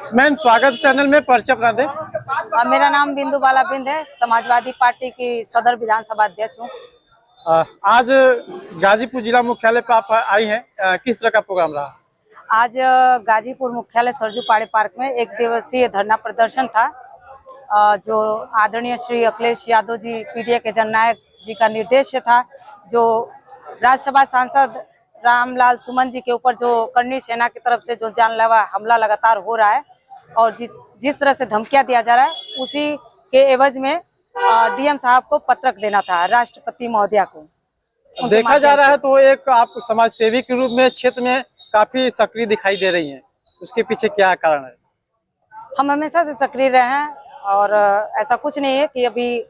Ma'am स्वागत channel में परिचय अपना दें। मेरा नाम बिंदु बाला बिंद है, समाजवादी पार्टी की सदर विधानसभा अध्यक्ष हूँ। आज गाजीपुर जिला मुख्यालय पर आप आई हैं, किस तरह का प्रोग्राम रहा? आज गाजीपुर मुख्यालय सरजू पाड़े पार्क में एक दिवसीय धरना प्रदर्शन था। जो आदरणीय श्री अखिलेश यादव जी पीडीए के जननायक जी का निर्देश था, जो राज्यसभा सांसद रामलाल सुमन जी के ऊपर जो करनी सेना की तरफ से जो जानलेवा हमला लगातार हो रहा है और जिस तरह से धमकियां दिया जा रहा है, उसी के एवज में डीएम साहब को पत्रक देना था, राष्ट्रपति महोदया को। देखा जा रहा है तो एक आप समाज सेवी के रूप में क्षेत्र में काफी सक्रिय दिखाई दे रही हैं, उसके पीछे क्या कारण है? हम हमेशा से सक्रिय रहे हैं और ऐसा कुछ नहीं है कि अभी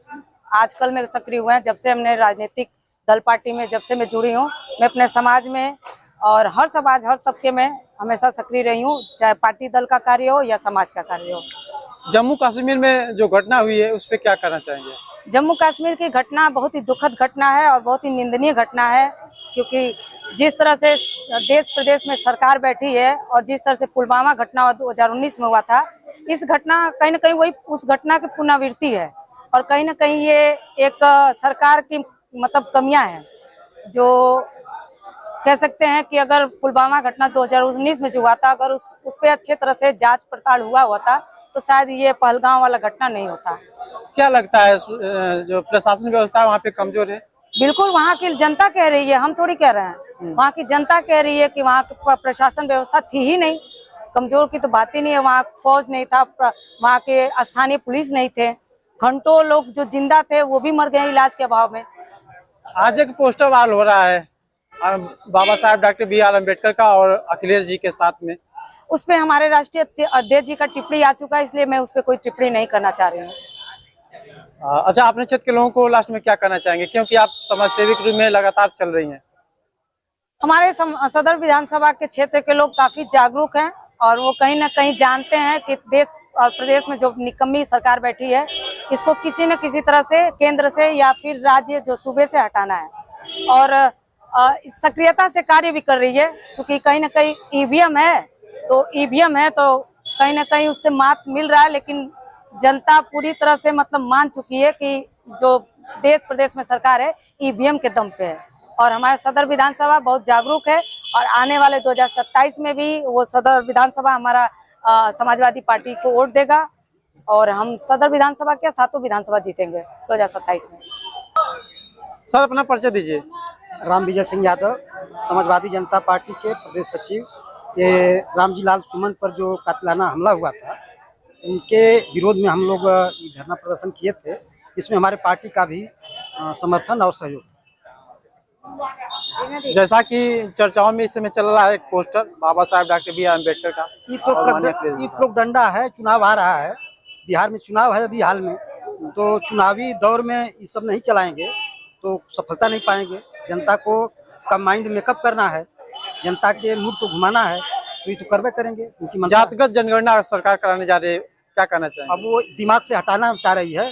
आजकल में सक्रिय हुए हैं। जब से हमने राजनीतिक दल पार्टी में जब से मैं जुड़ी हूँ, मैं अपने समाज में और हर समाज हर तबके में हमेशा सक्रिय रही हूँ, चाहे पार्टी दल का कार्य हो या समाज का कार्य हो। जम्मू कश्मीर में जो घटना हुई है उस पर क्या कहना चाहेंगे? जम्मू कश्मीर की घटना बहुत ही दुखद घटना है और बहुत ही निंदनीय घटना है, क्योंकि जिस तरह से देश प्रदेश में सरकार बैठी है और जिस तरह से पुलवामा घटना 2019 में हुआ था, इस घटना कहीं ना कहीं वही उस घटना की पुनरावृत्ति है और कहीं ना कहीं ये एक सरकार की मतलब कमियां हैं। जो कह सकते हैं कि अगर पुलवामा घटना 2019 में जो हुआ था, अगर उस पर अच्छे तरह से जांच पड़ताल हुआ था तो शायद ये पहलगांव वाला घटना नहीं होता। क्या लगता है जो प्रशासन व्यवस्था वहाँ पे कमजोर है? बिल्कुल, वहाँ की जनता कह रही है, हम थोड़ी कह रहे हैं। वहाँ की जनता कह रही है कि वहाँ की प्रशासन व्यवस्था थी ही नहीं, कमजोर की तो बात ही नहीं है। वहाँ फौज नहीं था, वहाँ के स्थानीय पुलिस नहीं थे, घंटों लोग जो जिंदा थे वो भी मर गए इलाज के अभाव में। आज एक पोस्टर वाल हो रहा है बाबा साहब डॉक्टर BR अम्बेडकर का और अखिलेश जी के साथ में, उस पे हमारे राष्ट्रीय अध्यक्ष जी का टिप्पणी आ चुका है, इसलिए मैं उस पर कोई टिप्पणी नहीं करना चाह रही हूँ। अच्छा, अपने क्षेत्र के लोगों को लास्ट में क्या कहना चाहेंगे, क्योंकि आप समाज सेवी के रूप में लगातार चल रही हैं? हमारे सदर विधानसभा के क्षेत्र के लोग काफी जागरूक हैं और वो कहीं ना कहीं जानते हैं कि देश और प्रदेश में जो निकम्मी सरकार बैठी है, इसको किसी न किसी तरह से केंद्र से या फिर राज्य जो सूबे से हटाना है और सक्रियता से कार्य भी कर रही है। क्योंकि कहीं ना कहीं ईवीएम है तो कहीं ना कहीं उससे मात मिल रहा है, लेकिन जनता पूरी तरह से मतलब मान चुकी है कि जो देश प्रदेश में सरकार है ईवीएम के दम पे है। और हमारे सदर विधानसभा बहुत जागरूक है और आने वाले 2027 में भी वो सदर विधानसभा हमारा समाजवादी पार्टी को वोट देगा और हम सदर विधानसभा के 7 विधानसभा जीतेंगे 2027 में। सर, अपना परिचय दीजिए। राम विजय सिंह यादव, समाजवादी जनता पार्टी के प्रदेश सचिव। ये रामजी लाल सुमन पर जो कातिलाना हमला हुआ था, उनके विरोध में हम लोग धरना प्रदर्शन किए थे। इसमें हमारे पार्टी का भी समर्थन और सहयोग। जैसा कि चर्चाओं में इस समय चल रहा है एक पोस्टर बाबा साहब डॉक्टर BR अम्बेडकर का, ये प्रोपगंडा है। चुनाव आ रहा है, बिहार में चुनाव है अभी हाल में, तो चुनावी दौर में ये सब नहीं चलाएंगे तो सफलता नहीं पाएंगे। जनता को का माइंड मेकअप करना है, जनता के मूड को घुमाना है, तो ये तो करवे करेंगे। जातिगत जनगणना सरकार कराने जा रही है, क्या कहना चाहिए? अब वो दिमाग से हटाना चाह रही है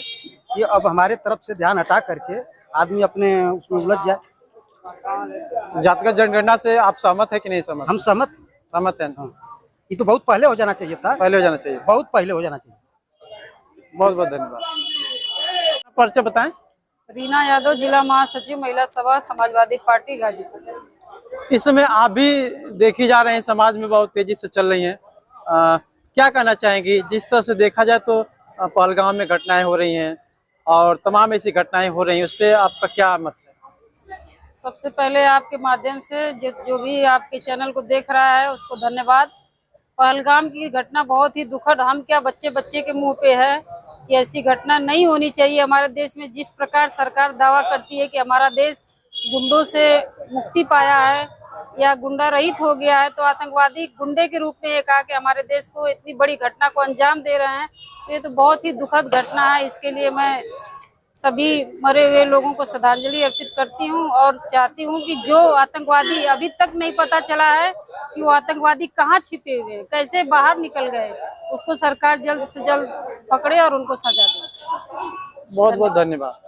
कि अब हमारे तरफ से ध्यान हटा करके आदमी अपने उसमें उलझ जाए। जातिगत जनगणना से आप सहमत है कि नहीं सहमत? हम सहमत हैं। हाँ। ये तो बहुत पहले हो जाना चाहिए था, बहुत पहले हो जाना चाहिए। बहुत बहुत धन्यवाद। परिचय बताएं। रीना यादव, जिला महासचिव महिला सभा समाजवादी पार्टी गाजीपुर। इस समय आप भी देखी जा रहे हैं, समाज में बहुत तेजी से चल रही हैं, क्या कहना चाहेंगी? जिस तरह से देखा जाए तो पहलगाम में घटनाएं हो रही हैं और तमाम ऐसी घटनाएं हो रही हैं, उस पर आपका क्या मत है? सबसे पहले आपके माध्यम से जो भी आपके चैनल को देख रहा है उसको धन्यवाद। पहलगाम की घटना बहुत ही दुखद, हम क्या बच्चे बच्चे के मुंह पे है कि ऐसी घटना नहीं होनी चाहिए हमारे देश में। जिस प्रकार सरकार दावा करती है कि हमारा देश गुंडों से मुक्ति पाया है या गुंडा रहित हो गया है, तो आतंकवादी गुंडे के रूप में ये कहा कि हमारे देश को इतनी बड़ी घटना को अंजाम दे रहे हैं, तो ये तो बहुत ही दुखद घटना है। इसके लिए मैं सभी मरे हुए लोगों को श्रद्धांजलि अर्पित करती हूं और चाहती हूं कि जो आतंकवादी अभी तक नहीं पता चला है कि वो आतंकवादी कहां छिपे हुए हैं, कैसे बाहर निकल गए, उसको सरकार जल्द से जल्द पकड़े और उनको सजा दे। बहुत बहुत धन्यवाद।